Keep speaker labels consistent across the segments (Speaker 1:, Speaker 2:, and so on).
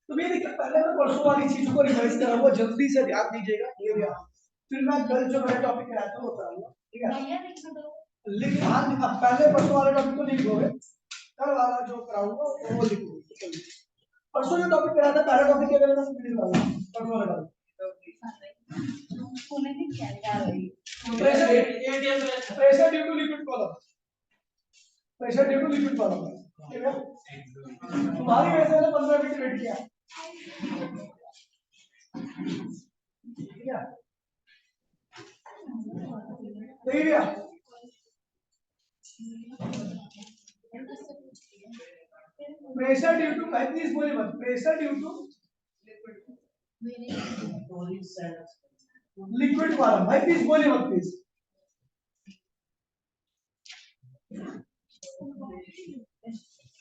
Speaker 1: तो ये देखिए पहले मैं परसों वाली चीजों को रिवाइज कराऊंगा, जल्दी से ध्यान दीजिएगा। ये भी फिर मैं कल जो मेरा टॉपिक कराता हूँ वो कराऊंगा, ठीक है। लेकिन हाँ अब पहले परसों वाले टॉपिक को लिखोगे, कल वाला जो कराऊंगा वो लिखोगे। परसों जो टॉपिक कराया था पहला टॉपिक क्या कराया था, परसों वाला topic pressure due to liquid column, pressure due to liquid column, ठीक है। तुम्हारी वजह से 15 मिनट वेट किया, ठीक है। सही है। प्रेशर ड्यू टू, भाई प्लीज बोलिए मत, pressure due to liquid column, भाई प्लीज बोलिए मत प्लीज।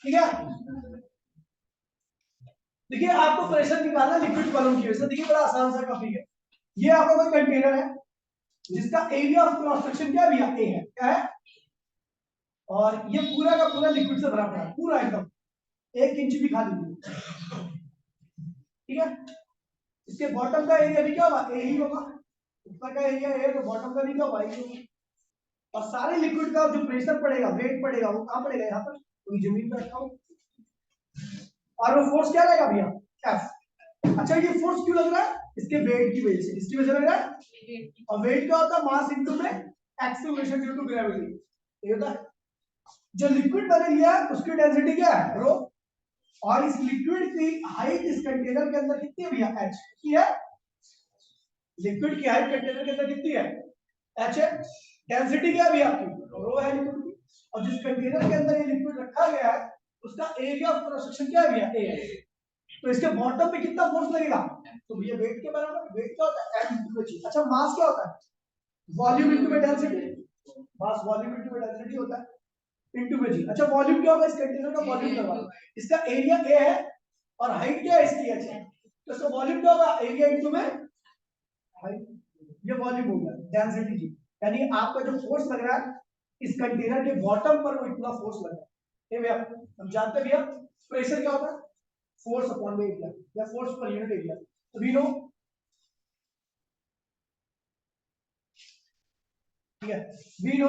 Speaker 1: ठीक है। देखिए आपको प्रेशर निकालना लिक्विड कॉलम की वजह से, देखिए बड़ा आसान सा टॉपिक है। ये आपका कोई कंटेनर है जिसका एरिया ऑफ क्रॉस सेक्शन क्या भी ए है, क्या है, और ये पूरा का पूरा लिक्विड से भरा पड़ा है, पूरा एकदम 1 इंच भी खाली नहीं, ठीक है। इसके बॉटम का एरिया भी क्या होगा, ए ही होगा। ऊपर का एरिया ए तो बॉटम का भी क्या होगा, ए। और सारे लिक्विड का जो प्रेशर पड़ेगा, वेट पड़ेगा, वो कहां पड़ेगा, यहाँ पर, तो जमीन पर रखा हो। और वो फोर्स क्या रहेगा भैया, एफ। अच्छा ये फोर्स क्यों लग रहा है, इसके वेट की वजह से, इसकी वजह से लग रहा है। और वेट क्या होता है, मास इनटू में एक्सेलरेशन ड्यू टू ग्रेविटी, ये होता है। जो लिक्विड मैंने लिया है उसकी डेंसिटी क्या है, रो। और इस लिक्विड की हाइट इस कंटेनर के अंदर कितनी है भैया, एच की है। लिक्विड की हाइट कंटेनर के अंदर कितनी है, एच है। डेंसिटी क्या है भैया आपकी, रो है लिक्विड की। और जिस कंटेनर के अंदर ये लिक्विड रखा गया है उसका एरिया ऑफ क्रॉस सेक्शन क्या है भैया, ए है। तो इसके बॉटम पे कितना फोर्स लगेगा, तो भैया वेट के बराबर, वेट क्या होता है, एम इनटू जी। अच्छा मास क्या होता है, वॉल्यूम इनटू में डेंसिटी, मास वॉल्यूम इनटू में डेंसिटी होता है इनटू में जी। अच्छा वॉल्यूम क्या होगा, इस कंटेनर का वॉल्यूम करवा, इसका एरिया ए है और हाइट क्या है इसकी, एच है। तो इसका वॉल्यूम क्या होगा, एरिया इनटू में हाइट, ये वॉल्यूम हो गया, डेंसिटी जी। यानी आपका जो फोर्स लग रहा है इस कंटेनर के बॉटम पर, वो इतना फोर्स लग रहा है। ये भैया हम जानते हैं भैया प्रेशर क्या होता है, फोर्स अपॉन एरिया या फोर्स पर यूनिट एरिया। तो वी नो, ठीक है, वी नो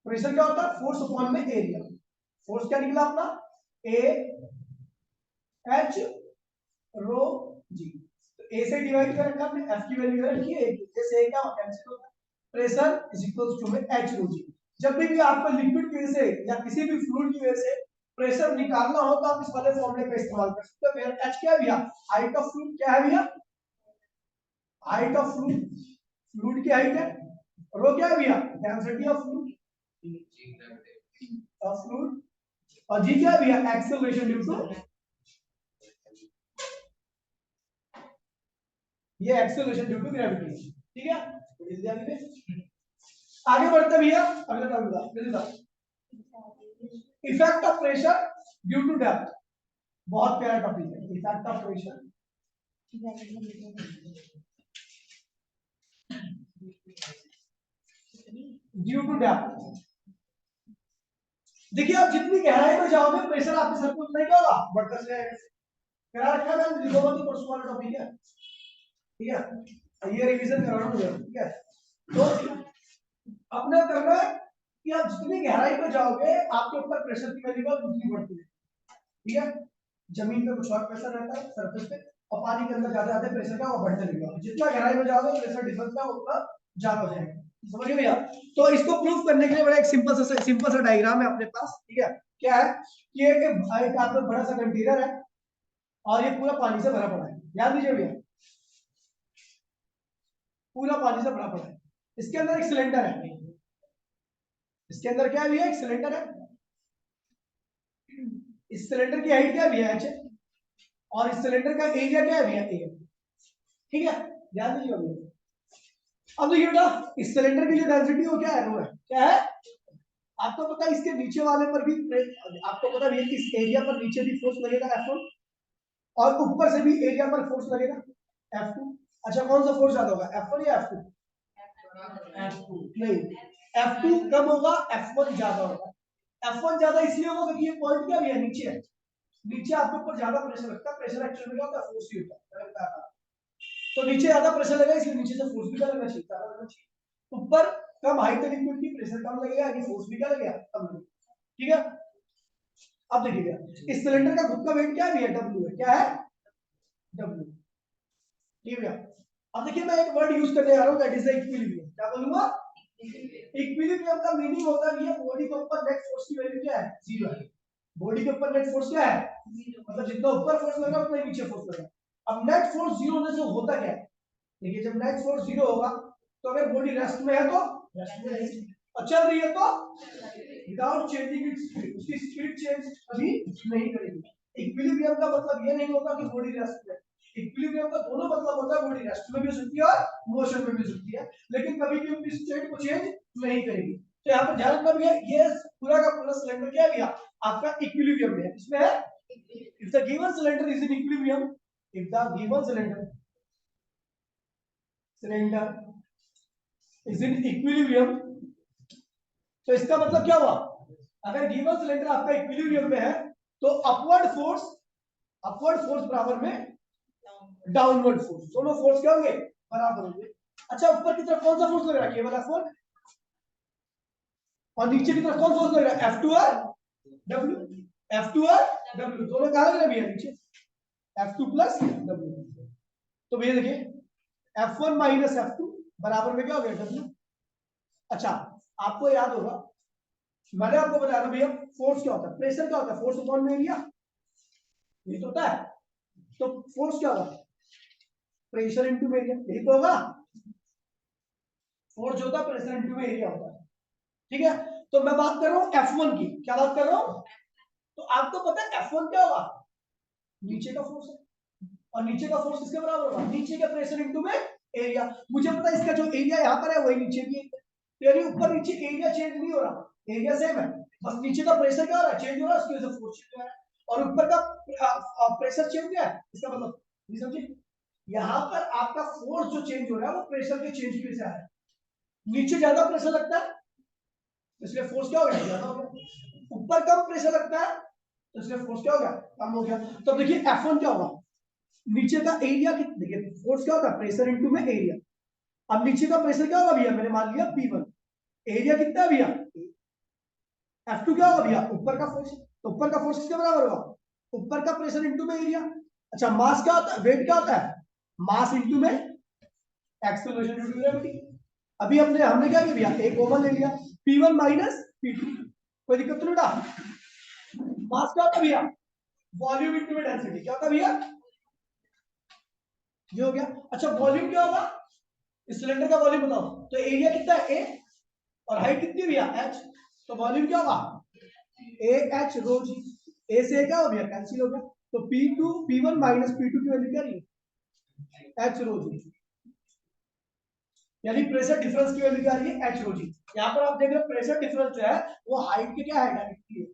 Speaker 1: प्रेशर क्या होता है, फोर्स अपॉन में एरिया। फोर्स क्या निकला अपना, ए एच रो जी। तो ए से डिवाइड कर रखा हमने, एफ की वैल्यू रखी है, जैसे क्या कैंसिल होता है, प्रेशर इज इक्वल्स टू में एच रो जी। जब भी आपको लिक्विड की वजह से या किसी भी फ्लूइड की वजह से प्रेशर निकालना हो तो आप इस वाले फॉर्मूले का इस्तेमाल कर सकते हो। फिर एच क्या है भैया, हाइट ऑफ फ्लूइड क्या है भैया, हाइट ऑफ फ्लूइड, फ्लूइड की हाइट है। रो क्या है भैया, density of fluid, of fluid. और जी क्या है भैया, एक्सेलरेशन ड्यू टू, ये एक्सेलरेशन ड्यू टू ग्रेविटी, ठीक है। आगे बढ़ते भैया, अगला topic effect of pressure due to depth. बहुत प्यारा टॉपिक है, effect of pressure due to depth. देखिए आप जितनी गहराई में जाओगे प्रेशर आपके सर को उतना ही क्या होगा, बढ़ता जाएगा। करा रखा है लिखोगा तो परसों वाला टॉपिक है, ठीक है। ये रिवीजन करा रहा हूं, ठीक है। तो अपना करना है कि आप जितनी गहराई में जाओगे आपके ऊपर प्रेशर की वैल्यू उतनी बढ़ती है, ठीक है। जमीन पे कुछ और प्रेशर रहता है सरफेस पे, और पानी के अंदर जाते जाते प्रेशर का वो बढ़ने लगेगा। जितना गहराई में जाओगे प्रेशर डिफरेंस का उतना ज्यादा हो जाएगा, समझ भैया। तो इसको प्रूफ करने के लिए बड़ा एक सिंपल सा डायग्राम है अपने पास, ठीक है। क्या है कि एक आपका बड़ा सा कंटेनर है और ये पूरा पानी से भरा पड़ा है, ध्यान दीजिए भैया, पूरा पानी से भरा पड़ा है। इसके अंदर एक सिलेंडर है, इसके अंदर क्या है भैया, एक सिलेंडर है। इस सिलेंडर की हाइट क्या है भैया, एच है। और इस सिलेंडर का एरिया क्या है भैया, ए है, ठीक है। ध्यान दीजिए भैया। अब देखिए बेटा इस सिलेंडर की जो डेंसिटी वो क्या है, रो है, क्या है। आपको पता है इसके नीचे वाले पर भी, आपको पता है इस एरिया पर नीचे भी फोर्स लगेगा F1, और ऊपर से भी एरिया पर फोर्स लगेगा F2। अच्छा कौन सा फोर्स ज्यादा होगा, F1 या F2, F2 नहीं, F2 कम होगा, F1 ज्यादा होगा। F1 ज्यादा इसलिए होगा क्योंकि ये पॉइंट क्या भी है, नीचे है, नीचे आपके ऊपर ज्यादा प्रेशर लगता है, प्रेशर एक्चुअली में क्या होता है, फोर्स ही होता है। तो नीचे ज्यादा प्रेशर लगा, इसलिए नीचे से फोर्स भी क्या लगना चाहिए, ज्यादा लगना चाहिए। ऊपर कम हाइट है लिक्विड की, प्रेशर कम लगेगा, यानी फोर्स भी क्या लगेगा, कम लगेगा। ठीक है, अब देखिए इस सिलेंडर का खुद का वेट क्या है, डब्ल्यू है, क्या है, डब्ल्यू। ठीक है, अब देखिए मैं एक वर्ड यूज करने जा रहा हूं, दैट इज द इक्विलिब्रियम। क्या बोलूंगा, इक्विलिब्रियम का मीनिंग होता है बॉडी के ऊपर नेट फोर्स की वैल्यू क्या है, जीरो है। बॉडी के ऊपर नेट फोर्स क्या है, मतलब जितना ऊपर फोर्स लग रहा है उतना नीचे फोर्स लग रहा है। अब नेट फोर्स जीरो होने से होता क्या है, देखिए जब नेट फोर्स जीरो होगा तो अगर बॉडी रेस्ट में है तो रेस्ट में रहेगी, और चल रही है तो विदाउट चेंजिंग इट्स स्पीड, उसकी स्पीड चेंज कभी नहीं करेगी। इक्विलिब्रियम का मतलब ये नहीं होता कि बॉडी रेस्ट में, इक्विलिब्रियम का दोनों मतलब होता है, बॉडी रेस्ट में भी हो सकती है और मोशन में भी हो सकती है, लेकिन कभी भी अपनी स्टेट को चेंज नहीं करेगी। तो यहाँ पर ध्यान रखना भैया, ये पूरा का पूरा सिलेंडर क्या है भैया, आपका इक्विलिब्रियम में है। इसमें है, if the given cylinder is in equilibrium, if the given cylinder is in equilibrium, तो इसका मतलब क्या हुआ, अगर गिवन सिलेंडर आपका इक्विलिब्रियम में है तो अपवर्ड फोर्स बराबर में डाउनवर्ड फोर्स, दोनों फोर्स क्या होंगे, बराबर होंगे। अच्छा, ऊपर की तरफ कौन सा फोर्स लग रहा है, केवल F1, और नीचे की तरफ कौन फोर्स लग रहा है, F2 और W। F2 और W दोनों कहां लग रहे हैं भैया, नीचे, F2 प्लस W। तो भैया देखिए F1 माइनस F2 बराबर में क्या हो गया, W। अच्छा, आपको याद होगा, मैंने आपको बताया था भैया फोर्स क्या होता है, प्रेशर क्या होता है, फोर्स अपॉन में एरिया, ये तो होता है। तो फोर्स क्या होगा, प्रेशर इनटू एरिया, यही तो होगा। फोर्स जो होता है प्रेशर इनटू एरिया होता है। ठीक है, तो मैं बात कर रहा हूं F1 की, क्या बात कर रहा हूं, तो आपको पता है F1 क्या होगा, नीचे का फोर्स है, और नीचे का फोर्स किसके बराबर होगा, नीचे का प्रेशर इनटू में एरिया। मुझे पता है इसका जो एरिया यहां पर है वही नीचे भी है, यानी ऊपर नीचे एरिया चेंज नहीं हो रहा, एरिया सेम है, बस नीचे का प्रेशर क्या हो रहा है, चेंज हो रहा है, उसकी वजह से फोर्स चेंज हो रहा है। और ऊपर का प्रेशर चेंज है, इसका मतलब ये समझिए, यहां पर आपका फोर्स जो चेंज हो रहा है वो प्रेशर के चेंज की वजह से आ रहा है। नीचे ज्यादा प्रेशर लगता है इसलिए फोर्स क्या हो गया, ज्यादा हो गया। ऊपर कम प्रेशर लगता है तो इसलिए फोर्स क्या हो गया, कम हो गया। तो देखिए F1 क्या होगा, नीचे का एरिया, देखिए फोर्स क्या होता है, प्रेशर इनटू में एरिया। अब नीचे का प्रेशर क्या होगा भैया, मैंने मान लिया P1, एरिया कितना है भैया, F2 क्या होगा भैया, ऊपर का फोर्स, तो ऊपर का फोर्स किसके बराबर होगा, ऊपर का प्रेशर इनटू में एरिया। अच्छा, मास क्या होता है, वेट क्या होता है, मास इनटू में एक्सेलरेशन ड्यू टू ग्रेविटी। अभी हमने हमने क्या किया भैया, एक कॉमन ले लिया, P1 माइनस P2, कोई दिक्कत तो नहीं था। मास क्या होता है भैया, वॉल्यूम इनटू में डेंसिटी, क्या होता है भैया, ये हो गया। अच्छा, वॉल्यूम क्या होगा, इस सिलेंडर का वॉल्यूम बताओ, तो एरिया कितना है A, और हाइट कितनी भैया H, तो वॉल्यूम क्या होगा, AH रो जी, A से क्या हो गया, कैंसिल हो गया, तो P2 P1 माइनस P2 की वैल्यू क्या रही, H रो जी, यानी प्रेशर डिफरेंस की वैल्यू क्या आ रही है, H रो जी। यहाँ पर आप देख रहे हो प्रेशर डिफरेंस जो है वो हाइट के क्या है, डायरेक्टली है,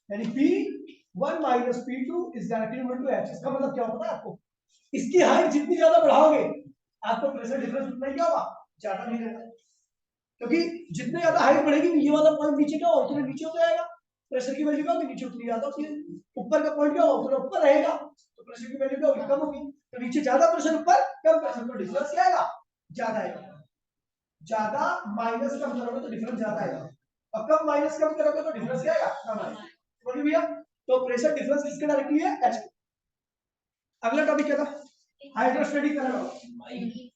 Speaker 1: यानी P1 minus P2 is directly equal to H। इसका मतलब क्या होता है आपको, इसकी हाइट जितनी ज्यादा बढ़ाओगे आपको प्रेशर डिफरेंस उतना ही क्या होगा, ज्यादा नहीं रहेगा, क्योंकि जितने ज्यादा हाइट बढ़ेगी ये वाला पॉइंट नीचे क्या होगा, उतना नीचे होता जाएगा, प्रेशर की वैल्यू क्या होगी, नीचे उतनी ज्यादा होती है। ऊपर का पॉइंट क्या होगा, उतना ऊपर रहेगा, तो प्रेशर की वैल्यू क्या होगी, कम होगी। तो नीचे ज्यादा प्रेशर, ऊपर कम प्रेशर, तो डिफरेंस क्या आएगा, ज्यादा आएगा। ज्यादा माइनस कम करोगे तो डिफरेंस ज्यादा आएगा, और कम माइनस कम करोगे तो डिफरेंस क्या आएगा, कम आएगा। समझ भैया, तो प्रेशर डिफरेंस किसके डायरेक्टली है, H। अगला टॉपिक क्या था, हाइड्रोस्टैटिक पैराडॉक्स।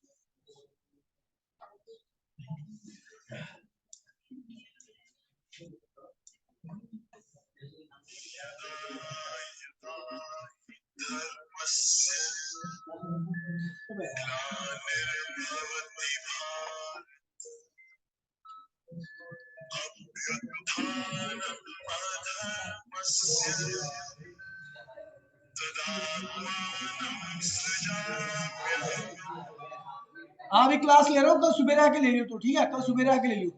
Speaker 1: अभी क्लास ले रहा हूँ, कल सुबह आके ले लियो, तो ठीक है, कल सुबह आके ले लियो,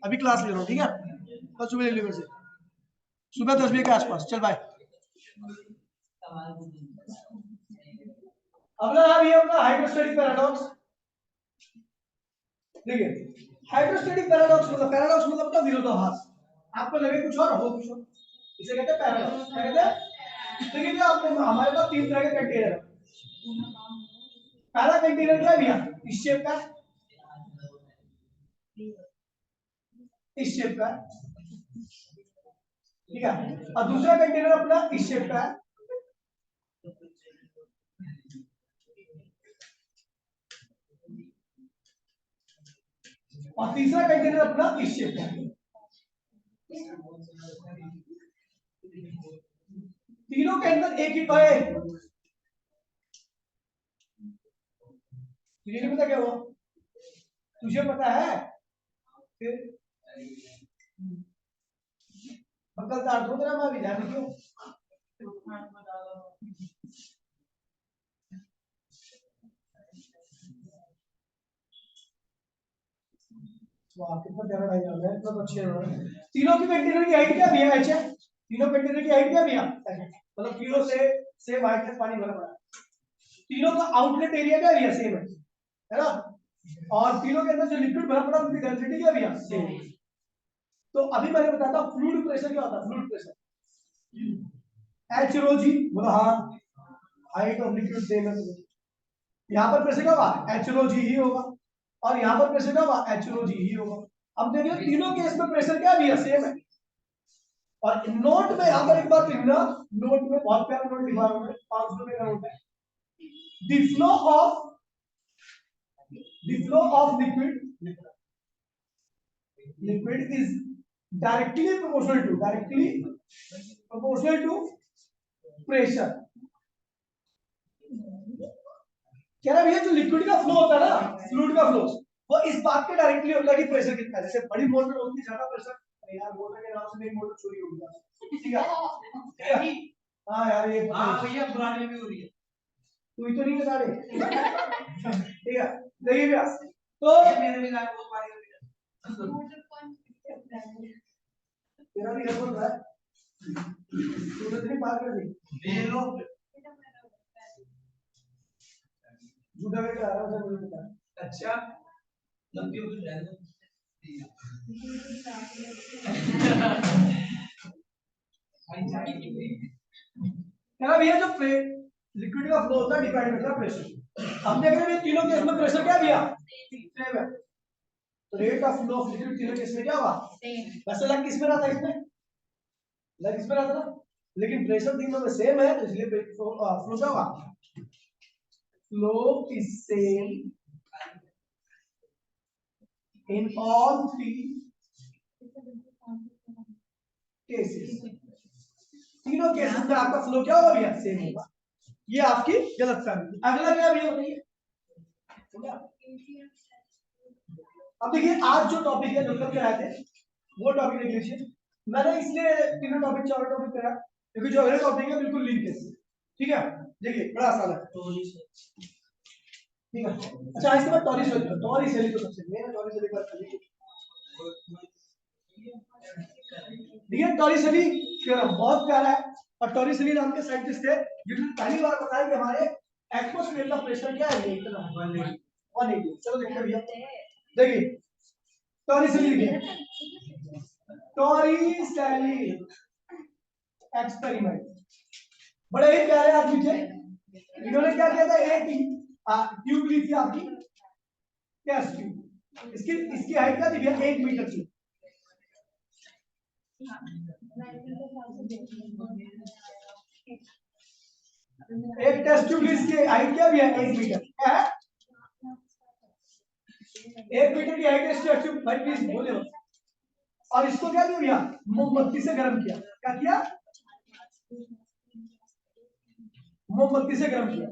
Speaker 1: अभी क्लास ले रहा हूँ, ठीक है, कल सुबह ले लियो मेरे से, सुबह 10 बजे के आसपास। चल बाय। अगला है भी अपना हाइड्रोस्टैटिक पैराडॉक्स। देखिए हाइड्रोस्टैटिक पैराडॉक्स मतलब क्या, विरोधाभास, आपको लगे कुछ और हो कुछ और, इसे कहते हैं पैराडॉक्स। क्या कहते हैं, देखिए भैया आपने हमारे पास तीन तरह के कंटेनर है। पहला कंटेनर क्या है भैया, इस शेप का, इस शेप का, ठीक है। और दूसरा कंटेनर अपना इस शेप का है, और तीसरा कंटेनर अपना इस शेप का है। तीनों के अंदर एक ही है, तुझे नहीं पता क्या हुआ, तुझे पता है फिर बकल तार दो तेरा, मैं भी जान क्यों वाह कितना प्यारा डायग्राम है, इतना अच्छे है। तीनों की कंटेनर की हाइट क्या भैया, एच है, तीनों कंटेनर की हाइट क्या भैया, मतलब तीनों से हाइट तक पानी भरा पड़ा है। तीनों का आउटलेट एरिया क्या भैया, सेम है ना, और तीनों के अंदर जो लिक्विड भरा पड़ा उनकी डेंसिटी क्या भैया, सेम। तो अभी मैंने बताया था फ्लूइड प्रेशर क्या होता है, फ्लूइड प्रेशर एच रो जी, बोला हाँ, हाइट ऑफ लिक्विड सेम है। यहाँ पर प्रेशर क्या होगा, एच रो जी ही होगा, और यहाँ पर प्रेशर क्या होगा, एच रो जी ही होगा। अब देखिए तीनों केस में प्रेशर क्या भैया, सेम है। और नोट में यहाँ पर एक बात लिखना, नोट में बहुत प्यारा नोट लिखा है, 500 रुपए का नोट है। The flow of liquid is directly proportional to pressure. कह रहा भैया जो लिक्विड का फ्लो होता है ना, फ्लूइड का फ्लो, वो इस बात के डायरेक्टली होता है कि प्रेशर कितना है। जैसे बड़ी मोटर होती है ज्यादा प्रेशर, यार मोटर के नाम से नहीं, मोटर चोरी हो गया, ठीक है। हाँ यार ये हाँ भैया पुराने में भी हो रही है, तू ही तो नहीं बता रहे, ठीक है। देखिए भैया तो मेरे भी गाय बहुत पानी तेरा भी गड़बड़ रहा है, तूने तो नहीं पार कर दी, ले लो झूठा करके आ रहा है मुझे पता है। अच्छा लंबी हो जाएगा क्या भैया, जो लिक्विड का फ्लो होता है डिपेंड करता है प्रेशर। हम देख रहे हैं तीनों केस में प्रेशर क्या भैया, सेम है। तो rate of flow of liquid तीनों केस में क्या होगा, वैसे लग किस में रहा था, इसमें लग इसमें रहा था ना, लेकिन प्रेशर तीनों में सेम है, तो इसलिए फ्लो क्या होगा, flow is same in all three cases। तीनों केसेस में आपका फ्लो क्या होगा भैया, सेम होगा। ये आपकी गलत फहमी। अगला क्या भैया बताइए। अब देखिए आज जो टॉपिक है मतलब कराए थे वो टॉपिक देख लीजिए। मैंने इसलिए तीनों टॉपिक चारों टॉपिक करा क्योंकि जो अगले टॉपिक है बिल्कुल लिंक है, ठीक है। देखिए बड़ा आसान है, ठीक है। अच्छा इसके बाद टॉरिस तो सबसे मेन टॉरिस एक बार चलिए, देखिए टॉरिसली थ्योरम बहुत प्यारा है। और टॉरिसली नाम के साइंटिस्ट थे जिन्होंने पहली बार बताया कि हमारे एटमॉस्फेयर का प्रेशर क्या है, इतना 180। चलो देखते हैं भैया, देखिए टॉरिसली देखिए, टॉरिसली एक्सपेरिमेंट बड़े ही प्यारे आदमी थे। इन्होंने क्या किया था, एक ट्यूब ली थी आपकी, टेस्ट ट्यूब, इसकी इसकी हाइट क्या थी भैया, 1 मीटर थी। एक टेस्ट ट्यूब इसकी हाइट क्या भी है, 1 मीटर, क्या है 1 मीटर की हाइट है टेस्ट ट्यूब, भाई प्लीज बोले हो। और इसको क्या किया भैया, मोमबत्ती से गर्म किया, क्या किया, मोमबत्ती से गर्म किया।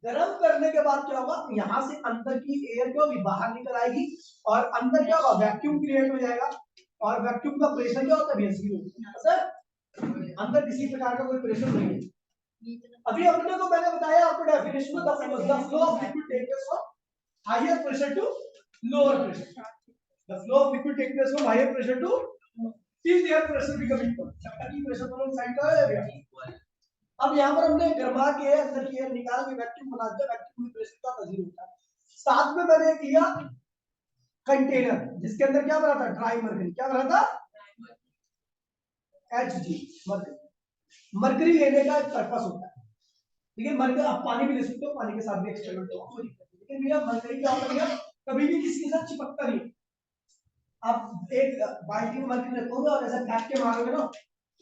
Speaker 1: गर्म करने के बाद क्या होगा, यहाँ से अंदर की एयर क्या होगी, बाहर निकल आएगी, और अंदर क्या होगा, वैक्यूम क्रिएट हो जाएगा। और वैक्यूम का प्रेशर क्या होता है भैया, जीरो। सर अंदर किसी प्रकार का कोई प्रेशर नहीं है। अभी अपने को मैंने बताया आपको डेफिनेशन में, the flow of liquid take place from higher pressure to lower pressure, the flow of liquid take place from higher pressure to till their pressure become equal। ताकि प्रेशर दोनों साइड का है भैया। अब यहाँ पर हमने गर्मा के अंदर की एयर निकाल के वैक्यूम बना दिया, वैक्यूम में प्रेशर का जीरो होता है। साथ में मैंने एक लिया कंटेनर जिसके अंदर क्या भरा था, ड्राई मर्करी, क्या भरा था, Hg मर्करी। मरकरी लेने का एक पर्पस होता है, ठीक है। मरकरी आप पानी भी ले सकते हो, पानी के साथ भी एक्सपेरिमेंट हो, कोई दिक्कत नहीं, लेकिन भैया मरकरी क्या होता है भैया, कभी भी किसी के साथ चिपकता नहीं। आप एक बाल्टी में मरकरी रखोगे और ऐसा फेंक के मारोगे ना,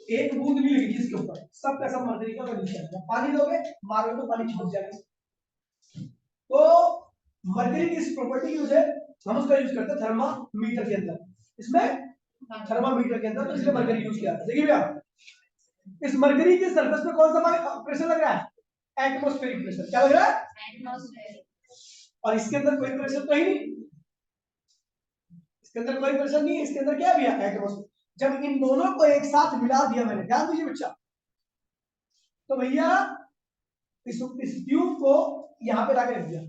Speaker 1: एक बूंद नहीं लगेगी इसके ऊपर, सब का सब मरकरी का नीचे आएगा। पानी दोगे मारोगे तो पानी चिपक जाएगा। तो मरकरी की इस प्रॉपर्टी यूज है, हम उसका यूज करते हैं थर्मामीटर के अंदर, इसमें थर्मामीटर के अंदर, तो इसलिए मरकरी यूज किया। देखिए भैया, इस मरकरी के सरफेस पे कौन सा प्रेशर लग रहा है? Atmospheric pressure. क्या लग रहा है? एटमॉस्फेरिक। और इसके अंदर कोई प्रेशर तो ही नहीं, इसके अंदर कोई प्रेशर नहीं है, इसके अंदर क्या भैया? एटमॉस्फेयर। जब इन दोनों को एक साथ मिला दिया मैंने, ध्यान दीजिए बच्चा, तो भैया इस ट्यूब को यहां पे लाके रख दिया,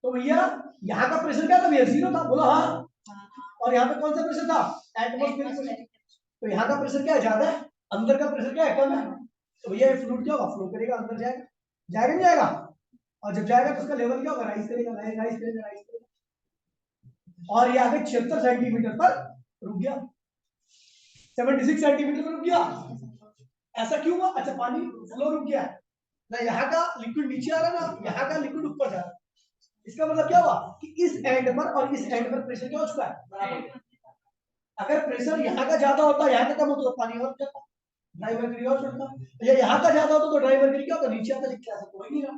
Speaker 1: तो भैया यहाँ का प्रेशर क्या था भैया? 0 था, बोला हाँ। और यहाँ पे कौन सा प्रेशर था? Atmospheric pressure. तो यहाँ का प्रेशर क्या है? ज्यादा है, अंदर का प्रेशर क्या है? कम है। तो भैया ये फ्लूइड क्या होगा? फ्लो करेगा, अंदर जाएगा, जाएगा नहीं जाएगा? और जब जाएगा तो उसका लेवल क्या होगा? राइज करेगा, राइज करेगा, राइज करेगा। और ये आगे 76 सेंटीमीटर पर रुक गया, 76 सेंटीमीटर पर रुक गया। ऐसा क्यों हुआ? अच्छा, पानी फ्लो रुक गया ना, यहाँ का लिक्विड नीचे आ रहा है ना, यहाँ का लिक्विड ऊपर जा रहा है। इसका मतलब क्या हुआ कि इस एंड पर और इस एंड पर प्रेशर क्या हो चुका है? बराबर। अगर प्रेशर यहाँ का ज्यादा होता, यहाँ का कम होता तो पानी और जाता, ड्राई मरकरी और चढ़ता, या यहाँ का ज्यादा होता तो ड्राई मरकरी क्या होता? नीचे आता। लिखा ऐसा तो नहीं रहा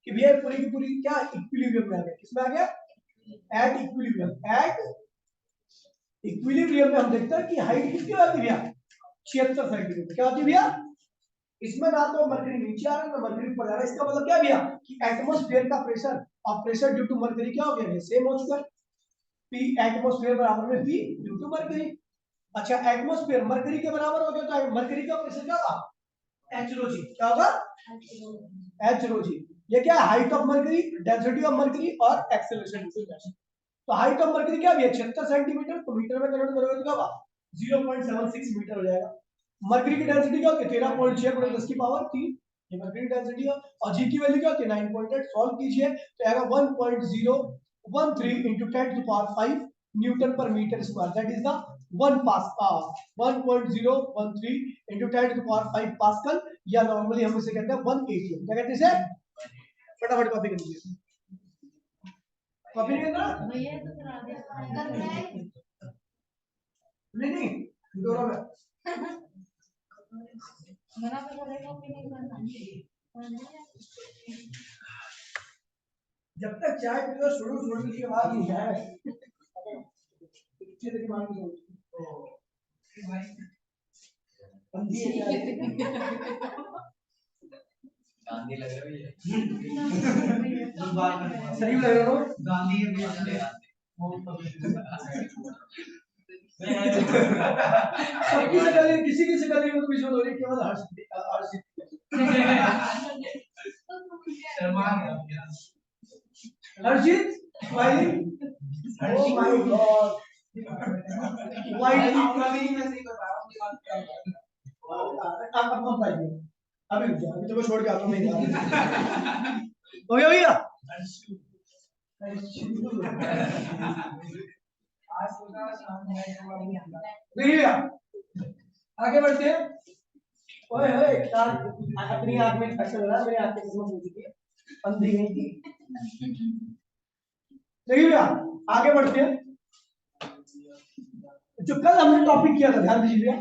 Speaker 1: कि भैया पूरी की पूरी क्या इक्विलिब्रियम में आ गया। किसमें आ गया? At equilibrium. एट इक्विलिब्रियम में हम देखते हैं कि हाइट कितनी होती है भैया? 76 सेंटीमीटर। क्या होती है भैया? इसमें ना तो मरकरी नीचे आ रहा है ना मरकरी ऊपर आ रहा है। इसका मतलब क्या भैया कि एटमॉस्फेयर का प्रेशर और प्रेशर ड्यू टू मरकरी क्या हो गया? सेम हो चुका है। P एटमॉस्फेयर बराबर में P ड्यू टू मरकरी। अच्छा, एटमॉस्फेयर मरकरी के बराबर हो गया तो मरकरी का प्रेशर क्या होगा? h rho g। क्या होगा? h rho g। ये क्या है? Height of mercury, density of mercury और एक्सेलरेशन। तो हाइट ऑफ मरकरी क्या है? 76 सेंटीमीटर। तो मीटर में कन्वर्ट करोगे तो क्या होगा? 0.76 मीटर हो जाएगा। मरकरी की डेंसिटी क्या होती है? 13.6 × 10 की पावर 3, ये मरकरी की डेंसिटी है। और जी की वैल्यू क्या होती है? 9.8। सॉल्व कीजिए तो आएगा 1.013 × 10⁵ newton per metre square. That is the 1.013 × 10⁵ pascal, या नॉर्मली हम इसे कहते हैं 1 atm। क्या कहते हैं इसे? फटाफट कॉपी कर लीजिए। कॉपी नहीं करना? नहीं, दोनों में जब तक चाय पीओ शुरू की आवाज नहीं है। गांधी लग रहा है, सही लग रहा है गांधी। सबकी शकल, किसी की शकल नहीं कुछ हो रही, केवल Harshit Harshit smiling. Oh my god, white economy में से बता रहा हूं बात कर रहा हूं। आप अपना बताइए, अभी तो मैं छोड़ के आता हूं। मैं हो गया भैया? देखिए आगे बढ़ते हैं। ओए ओए, अपनी आंख में इंफेक्शन हो रहा है, मेरे आंख की किस्मत हो चुकी है, अंधी गई थी। देखिए आगे बढ़ते हैं। जो कल हमने टॉपिक किया था, ध्यान दीजिए।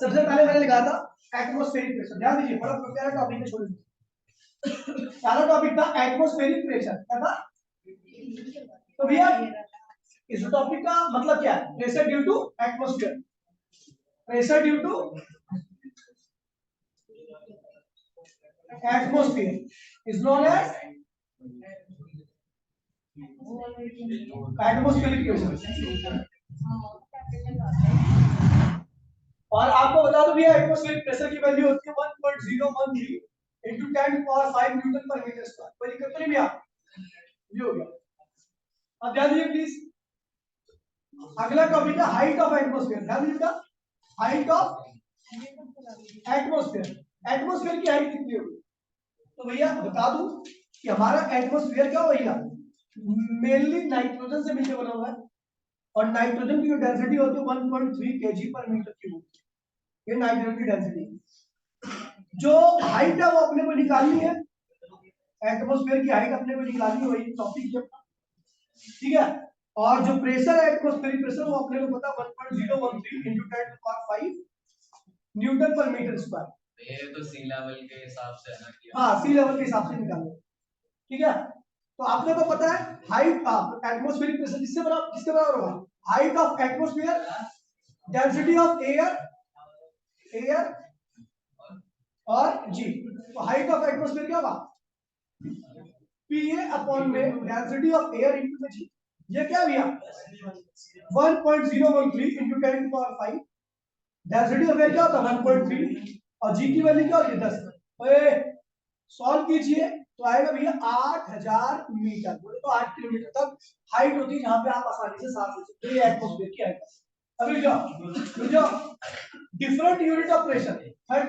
Speaker 1: सबसे पहले मैंने लिखा था एटमॉस्फेरिक प्रेशर। ध्यान दीजिए, बड़ा प्यारा टॉपिक है, छोड़ दीजिए। पहला टॉपिक था एटमॉस्फेरिक प्रेशर। क्या था? तो भैया इस टॉपिक का मतलब क्या है? Pressure due to atmosphere. Pressure due to atmosphere is known as atmospheric pressure. और आपको बता दो भैया एटमॉस्फेरिक प्रेशर की वैल्यू होती है 1.013 into 10⁵ newton per metre square. कोई दिक्कत तो नहीं भैया? ये हो गया। अब ध्यान दीजिए प्लीज, अगला टॉपिक है हाइट ऑफ एटमॉस्फेयर। ध्यान दीजिएगा, हाइट ऑफ एटमॉस्फेयर। एटमॉस्फेयर की हाइट कितनी होगी? तो भैया बता दूं कि हमारा एटमॉस्फेयर क्या होगा? मेनली नाइट्रोजन से मिलकर बना हुआ है। और नाइट्रोजन की जो डेंसिटी होती है 1.3 kg पर मीटर क्यूब, ये नाइट्रोजन की डेंसिटी। जो हाइट है वो अपने को निकालनी है, एटमॉस्फेयर की हाइट अपने को निकालनी, वही टॉपिक है, ठीक है। और जो प्रेशर है एटमॉस्फेरिक प्रेशर वो अपने को पता 1.013 into 10⁵ newton per metre square.
Speaker 2: ये तो सी लेवल के हिसाब से है ना कि
Speaker 1: हाँ, सी लेवल के हिसाब से निकालो, ठीक है। तो आपने को पता है हाइट ऑफ एटमॉस्फेरिक प्रेशर किसके बराबर होगा, height of atmosphere, density of air और जी। तो हाइट ऑफ एटमॉस्फेयर क्या होगा, Pa अपॉन में डेंसिटी ऑफ एयर इनटू जी। ये क्या भैया 1.013 into 10⁵। डेंसिटी ऑफ एयर क्या होता है 1.3 और जी की वैल्यू क्या होती है 10। सॉल्व कीजिए तो आएगा भैया 8000 मीटर, बोले तो 8 किलोमीटर तक हाइट होती है जहां पे आप आसानी से सांस ले सकते हो। ये एटमॉस्फेयर की हाइट है। अभी जाओ different unit of pressure, her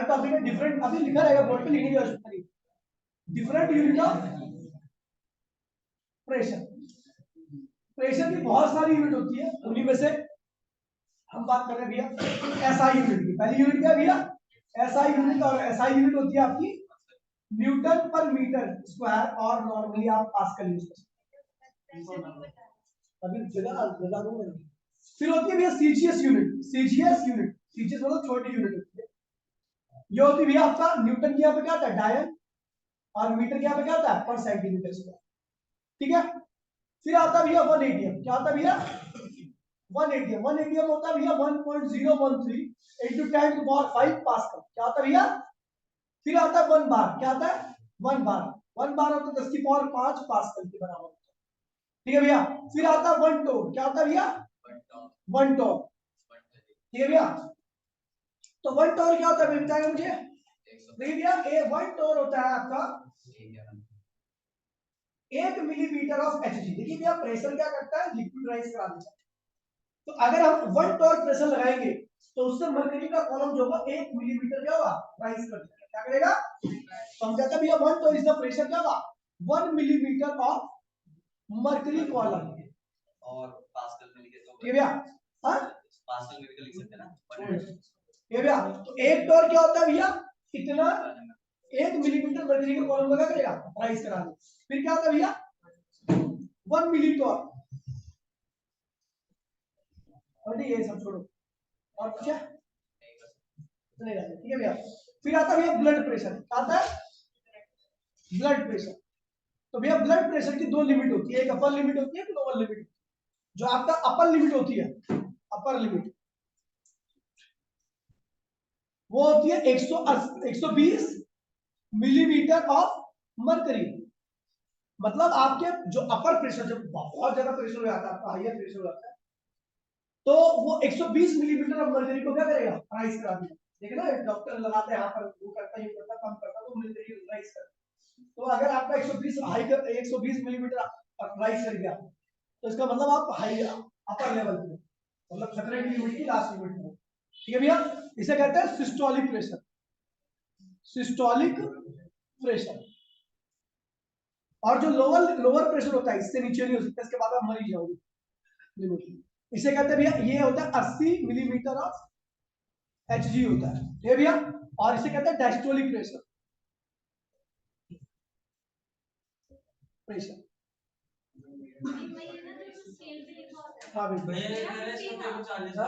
Speaker 1: topic में डिफरेंट अभी लिखा रहेगा बोर्ड पे, लिखने की आवश्यकता नहीं। Different unit of pressure, pressure की बहुत सारी यूनिट होती है, उन्हीं में से हम बात कर रहे हैं भैया एसआई यूनिट की। पहली यूनिट क्या भैया एसआई यूनिट, और एसआई यूनिट होती है आपकी न्यूटन पर मीटर स्क्वायर, और नॉर्मली आप पास्कल यूज कर सकते हैं। अभी जगह दूंगा। फिर होती है भैया सीजीएस यूनिट, सीजीएस मतलब छोटी यूनिट होती है। ये होती है भैया आपका न्यूटन की यहाँ पे क्या होता है डायन, और मीटर के यहाँ पे क्या होता है पर सेंटीमीटर स्क्वायर, ठीक है। फिर आता है भैया 1 atm, क्या आता है भैया 1 atm होता है भैया 1.013 into 10⁵ पास्कल, क्या आता है भैया। फिर आता है 1 बार, क्या आता है 1 बार होता है 10⁵ पास्कल के बराबर, ठीक है भैया। फिर आता है 1 टोन, क्या आता है भैया 1 टोन, ठीक है भैया। तो 1 टोन क्या होता है बताएगा मुझे, देखिए भैया 1 टोन होता है आपका 1 मिलीमीटर ऑफ एचजी। देखिए भैया प्रेशर क्या करता है लिक्विड राइज करा देता है। तो अगर हम 1 टोन प्रेशर लगाएंगे तो उससे मरकरी का कॉलम जो होगा 1 मिलीमीटर क्या होगा राइज कर देगा, क्या करेगा। तो हम कहते हैं भैया 1 टोन इज द प्रेशर क्या होगा 1 मिलीमीटर ऑफ मरकरी कॉलम,
Speaker 2: और पास्कल में लिखे तो
Speaker 1: ठीक है भैया। हां
Speaker 2: पास्कल में भी तो लिख सकते हैं ना,
Speaker 1: ये भैया। तो 1 टोन क्या होता है भैया कितना 1 मिलीमीटर मरकरी का कॉलम लगा करेगा राइज करा दे। फिर क्या होता है भैया 1 मिलीटोन, और ये सब छोड़ो और कुछ है चलेगा, ठीक है भैया। फिर आता है भैया ब्लड प्रेशर, आता है ब्लड प्रेशर। तो भैया ब्लड प्रेशर की दो लिमिट होती है, एक अपर लिमिट होती है एक लोअर लिमिट। जो आपका अपर लिमिट होती है, अपर लिमिट वो होती है 120 मिलीमीटर ऑफ मरकरी। मतलब आपके जो अपर प्रेशर जब बहुत ज्यादा प्रेशर हो जाता है, आपका हायर प्रेशर हो जाता है, तो वो 120 मिलीमीटर ऑफ मरकरी को क्या करेगा राइज करा देगा। देखिए ना डॉक्टर लगाते हैं यहाँ पर, वो करता है कम करता तो मरकरी राइज करता। तो अगर आपका 120 मिलीमीटर राइज कर गया तो इसका मतलब आप हाई अपर लेवल पे, मतलब खतरे की लिमिट की लास्ट लिमिट में, ठीक है भैया। इसे कहते हैं सिस्टोलिक प्रेशर, सिस्टोलिक प्रेशर। और जो लोअर प्रेशर होता है इससे नीचे नहीं हो सकता, इसके बाद आप मर ही जाओगे। इसे कहते हैं भैया ये होता है 80 मिलीमीटर ऑफ एचजी होता है, ठीक है भैया। और इसे कहते हैं डायस्टोलिक प्रेशर, प्रेशर। हाँ भैया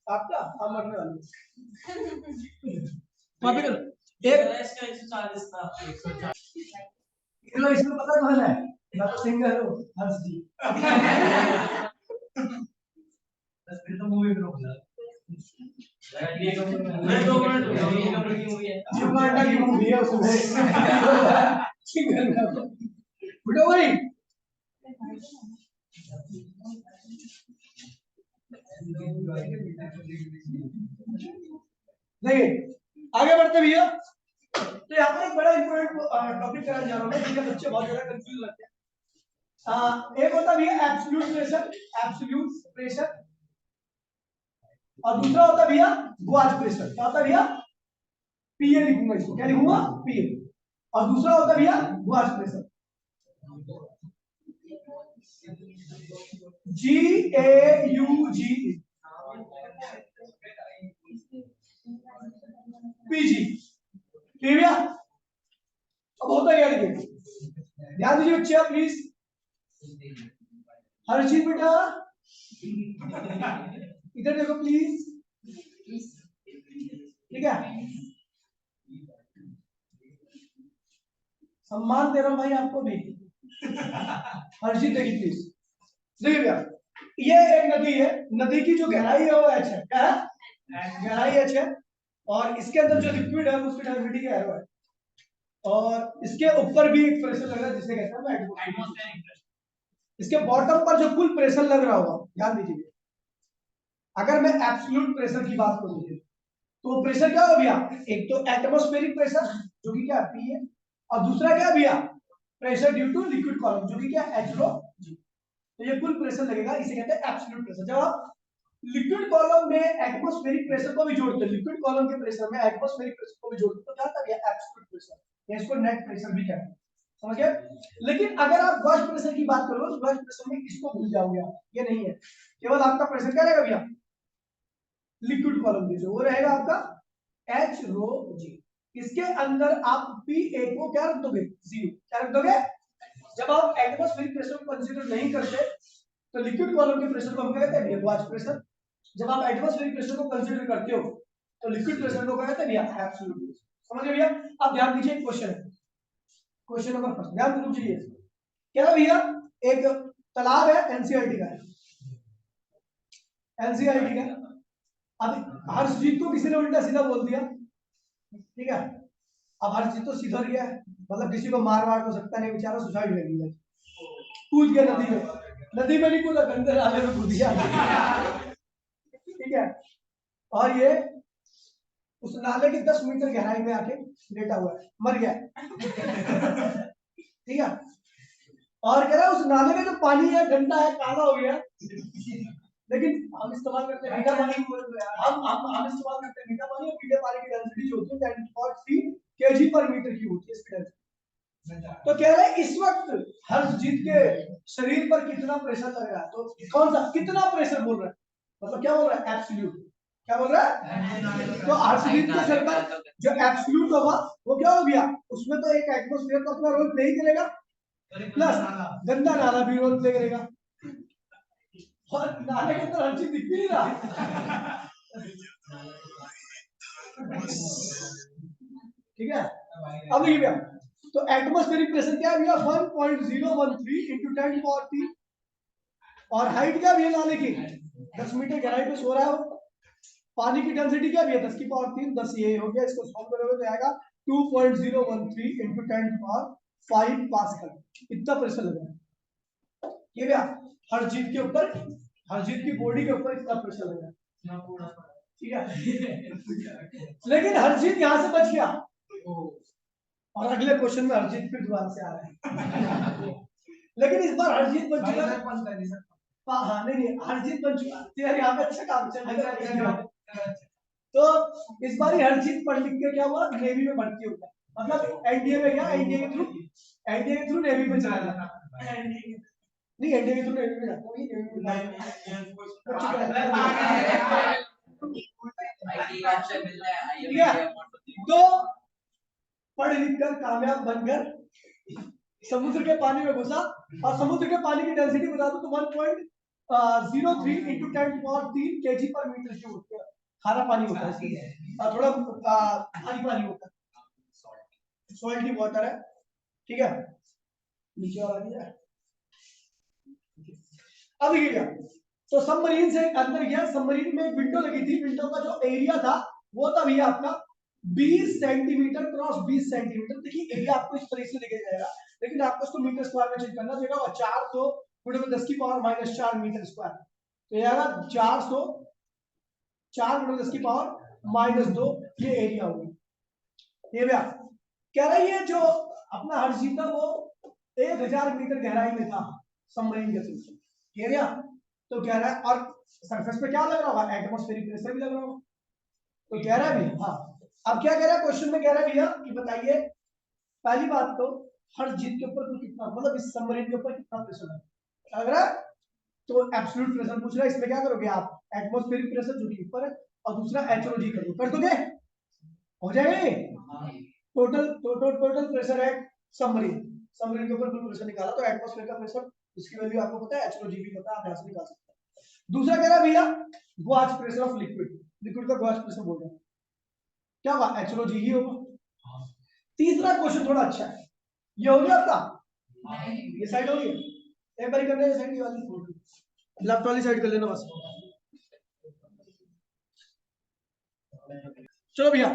Speaker 1: आपका हम मरने वाले वहां पे एक 140 था 140 किलो, इसमें पता कौन है मैं तो सिंगर हूँ हंस जी। बस फिर तो मूवी में रोक ला ये मैं 2 मिनट हो गए, ये नंबर की मूवी है जुगाड़ा की मूवी है उसमें सिंगर में बुढ़ो भाई। नहीं आगे बढ़ते भैया। तो यहाँ पर एक बड़ा इंपॉर्टेंट टॉपिक कराने जा रहा हूँ मैं, जिसके बच्चे बहुत ज्यादा कंफ्यूज रहते हैं। एक होता भैया एब्सोल्यूट प्रेशर, एब्सोल्यूट प्रेशर, और दूसरा होता भैया गुआज प्रेशर। क्या होता भैया पीए लिखूंगा इसको, क्या लिखूंगा पीए। और दूसरा होता भैया गुआज प्रेशर। GAUG PG। ठीक है, अब होता क्या देखिए, ध्यान दीजिए बच्चे प्लीज। हर्षित बेटा इधर देखो प्लीज, ठीक है, सम्मान दे रहा हूं भाई आपको भी। हर्षित देखिए प्लीज, देखिए भैया, ये एक नदी है, नदी की जो गहराई है वो h है, क्या है, गहराई h है, और इसके अंदर जो लिक्विड है उसकी डेंसिटी क्या है, और इसके ऊपर भी एक प्रेशर लग रहा है जिसे कहते हैं एटमॉस्फेरिक प्रेशर। इसके बॉटम पर जो कुल प्रेशर लग रहा होगा, ध्यान दीजिए, अगर मैं एब्सोल्यूट प्रेशर की बात करूं तो प्रेशर क्या हो भैया, एक तो एटमॉस्फेरिक प्रेशर जो कि क्या P है, और दूसरा क्या भैया, pressure due to liquid column जो कि क्या H रो G। तो ये कुल प्रेशर लगेगा, इसे कहते हैं एब्सोल्यूट प्रेशर। जब आप लिक्विड कॉलम में एटमॉस्फेरिक प्रेशर को भी जोड़ते हैं, लिक्विड कॉलम के प्रेशर में एटमॉस्फेरिक प्रेशर को भी जोड़ते हैं, तो क्या आता है एब्सोल्यूट प्रेशर, या इसको नेट प्रेशर भी कहते हैं, समझ गए। लेकिन अगर आप वर्स्ट प्रेशर की बात करो तो वर्स्ट प्रेशर में किसको भूल जाओगे आप, ये नहीं है, केवल आपका प्रेशर क्या रहेगा भैया, लिक्विड कॉलम के जो वो रहेगा आपका H रो G। इसके अंदर आप PA को क्या रख दोगे, 0, क्या रख दोगे। जब आप एटमॉस्फेरिक प्रेशर को कंसीडर नहीं करते तो लिक्विड कॉलम के प्रेशर को हम कहते हैं वाच प्रेशर। जब आप एटमॉस्फेरिक प्रेशर को कंसीडर करते हो तो लिक्विड प्रेशर को कहते हैं एब्सोल्यूट प्रेशर। समझ गए भैया। अब ध्यान दीजिए क्वेश्चन है, क्वेश्चन नंबर फर्स्ट, ध्यान दीजिए क्या है भैया, एक तालाब है, एनसीईआरटी का है, एनसीईआरटी का। अब हर्षजीत को किसी ने उल्टा सीधा बोल दिया, ठीक है, अब हर्षजीत तो सीधा गया है, मतलब किसी को मार वार तो सकता नहीं, बेचारा सुसाइड कर लिया, कूद गया नदी में, नदी में नहीं कूदा, गंदे नाले में कूद गया, ठीक है, और ये उस नाले की 10 मीटर गहराई में आके लेटा हुआ है, मर गया, ठीक है, और कह रहा है उस नाले में जो पानी है गंदा है, काला हो गया, लेकिन हम इस्तेमाल करते हैं मीठा पानी, हम इस्तेमाल करते हैं मीठा पानी, और मीठे पानी की डेंसिटी जो होती है 10.3 kg पर मीटर की होती है इसकी डेंसिटी। तो कह रहे हैं इस वक्त हर्षजीत के शरीर पर कितना प्रेशर लग रहा है, तो कौन सा कितना प्रेशर बोल रहा है, मतलब क्या बोल रहा है, एब्सोल्यूट, क्या बोल रहा है। तो हर्षजीत के सर पर जो एब्सोल्यूट होगा वो क्या हो गया, उसमें तो एक एटमॉस्फेयर का अपना रोल प्ले ही करेगा, प्लस गंदा नाला भी रोल प्ले करेगा, और नाले के अंदर हर्षित दिख भी नहीं रहा, ठीक है। अब देखिए भैया, तो एटमॉस्फेरिक प्रेशर क्या है भैया 1.013 into 10 पावर 3, और हाइट क्या भैया नाले की 10 मीटर गहराई पे सो रहा है वो, पानी की डेंसिटी क्या भैया 10 की पावर 3, 10 ये हो गया, इसको सॉल्व करोगे तो आएगा 2.013 into 10 पावर 5 पास्कल, इतना प्रेशर लग रहा है ये भैया हर्षजीत के ऊपर, हर्षजीत की बॉडी के ऊपर इतना प्रेशर लग रहा है, ठीक है। लेकिन हर्षजीत यहाँ से बच गया, और अगले क्वेश्चन में हर्षजीत फिर दोबारा से आ रहा है, लेकिन इस बार हर्षजीत बन चुका है, हाँ नहीं हर्षजीत बन चुका है, यार यहाँ पे अच्छा काम चल रहा है। तो इस बार हर्षजीत पढ़ लिख के क्या हुआ, नेवी में भर्ती हो गया, मतलब एनडीए में क्या, एनडीए के थ्रू नेवी में चला गया, नहीं एनडीए के थ्रू नेवी में जाता है, तो पढ़ लिख कर कामयाब बनकर समुद्र के पानी में घुसा, और समुद्र के पानी की डेंसिटी बता दो तो 1.03 into 10 पावर 3 kg पर मीटर क्यूब होता है, खारा पानी होता है, और थोड़ा भारी पानी होता है, सॉल्टी वाटर है, ठीक है, नीचे और आ गया। अब देखिएगा, तो सबमरीन से अंदर गया, सबमरीन में एक विंडो लगी थी, विंडो का जो एरिया था वो था भैया आपका 20 सेंटीमीटर क्रॉस 20 सेंटीमीटर। देखिए एरिया आपको इस तरीके से दिया जाएगा, लेकिन आपको इसको मीटर स्क्वायर में चेंज करना पड़ेगा, और 400 गुणे में 10 की पावर माइनस 4 मीटर स्क्वायर, तो ये आएगा 400 4 गुणे 10 की पावर माइनस 2, ये एरिया होगी। ये भैया कह रहा है ये जो अपना हर्षजीत था वो 1000 मीटर गहराई में था सबमरीन के थ्रू, एरिया, तो कह रहा है, और सरफेस पे क्या लग रहा होगा, एटमॉस्फेरिक प्रेशर भी लग रहा होगा, तो कह रहा है भैया, हाँ अब क्या कह रहा है क्वेश्चन में, कह रहा है भैया कि बताइए पहली बात तो हर्षजीत के ऊपर कितना, मतलब इस सबमरीन के ऊपर कितना प्रेशर लग रहा है, तो एब्सोल्यूट प्रेशर पूछ रहा है, इसमें क्या करोगे आप, एटमॉस्फेरिक प्रेशर जो कि ऊपर है और दूसरा एचओजी कर दोगे, हो जाएगा। टोटल टोटल टोटल प्रेशर है सबमरीन, सबमरीन के ऊपर कुल प्रेशर निकाला तो एटमॉस्फेयर का प्रेशर इसकी वैल्यू आपको पता है, एचओजी भी पता है, आप यहां से निकाल सकते हैं। दूसरा कह रहा है भैया Gauss pressure of liquid, liquid का गॉस प्रेशर बोल रहे हैं, क्या होगा, एचओजी ही होगा। तीसरा क्वेश्चन थोड़ा अच्छा है, ये हो गया आपका, ये साइड हो गई, एक बार करने ये साइड, ये वाली लेफ्ट वाली साइड कर लेना बस। चलो भैया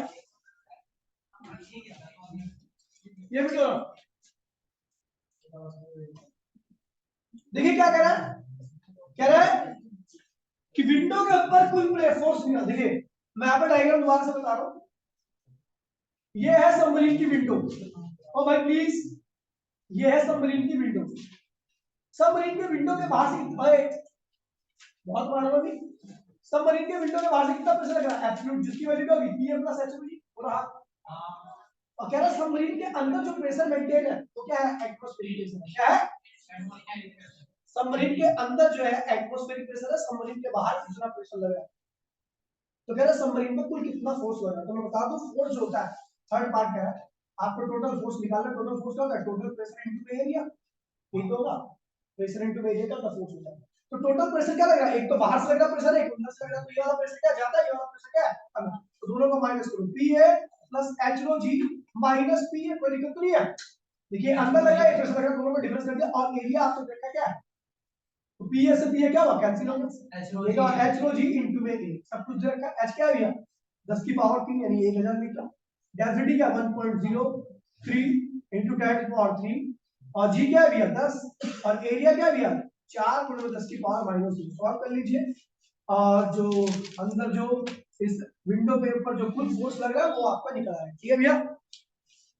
Speaker 1: ये भी करो, देखिए क्या कह रहा है, कह रहा है कि विंडो के ऊपर कुल फोर्स निकाल, देखिए मैं यहाँ पर डायग्राम दोबारा से बता रहा हूं, ये है सबमरीन की विंडो, ओ भाई प्लीज, ये है सबमरीन की विंडो, सबमरीन के विंडो के बाहर से बहुत मालूम है, सबमरीन के विंडो के बाहर से कितना प्रेशर लग रहा है, एब्सोल्यूट, जिसकी वैल्यू क्या होगी, पीएम प्लस एचओजी हो रहा, और कह रहा है सबमरीन के अंदर जो प्रेशर मेंटेन है वो क्या है, एटमॉस्फेरिक प्रेशर, क्या है, सबमरीन के अंदर जो है एटमॉस्फेरिक प्रेशर है, सबमरीन के बाहर कितना प्रेशर लग रहा है, तो कह रहा है सबमरीन में कुल कितना फोर्स लग रहा है, तो मैं बता दूं फोर्स जो होता है, थर्ड पार्ट क्या है, आपको टोटल फोर्स निकालना, टोटल फोर्स क्या होता है, टोटल प्रेशर इनटू एरिया, ये तो होगा प्रेशर इनटू एरिया का फोर्स होता है, तो टोटल प्रेशर क्या लग रहा है, एक तो बाहर से लग रहा प्रेशर है, एक अंदर से लग रहा, तो ये वाला प्रेशर क्या जाता है, ये वाला प्रेशर क्या है, तो दोनों को माइनस करो, पीए प्लस एचओजी माइनस पीए, कोई दिक्कत तो नहीं है, देखिए अंदर लगा एक प्रेशर लगा, दोनों में डिफरेंस कर दिया, और एरिया आपको देखना क्या है, तो पीए से पीए क्या हुआ, कैंसिल हो गया, ये का एचओजी इनटू में ए, सब कुछ दे रखा, एच क्या है भैया 10 की पावर 3 यानी 1000 मीटर, डेंसिटी क्या 1.03 इनटू 10 की पावर 3, और जी क्या है भैया 10, और एरिया क्या है भैया 4 गुणा 10 की पावर -2, सॉल्व कर लीजिए, और जो अंदर जो इस विंडो पे ऊपर जो कुल फोर्स लग रहा है वो आपका निकल आया, ठीक है भैया।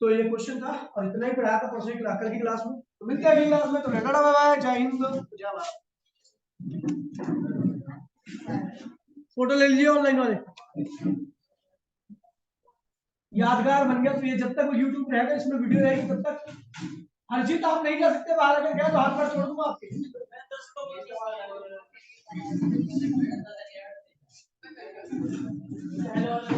Speaker 1: तो ये क्वेश्चन था और इतना ही पढ़ाया था परसों की कल की क्लास में, तो मिलते हैं अगली क्लास में, तो टाटा बाय बाय, जय हिंद जय भारत। फोटो ले लीजिए ऑनलाइन वाले, यादगार बन गया, तो ये जब तक वो YouTube रहेगा इसमें वीडियो रहेगी तब तक, हर्षित आप नहीं जा सकते बाहर, अगर गया तो हाथ पर छोड़ दूंगा आपके।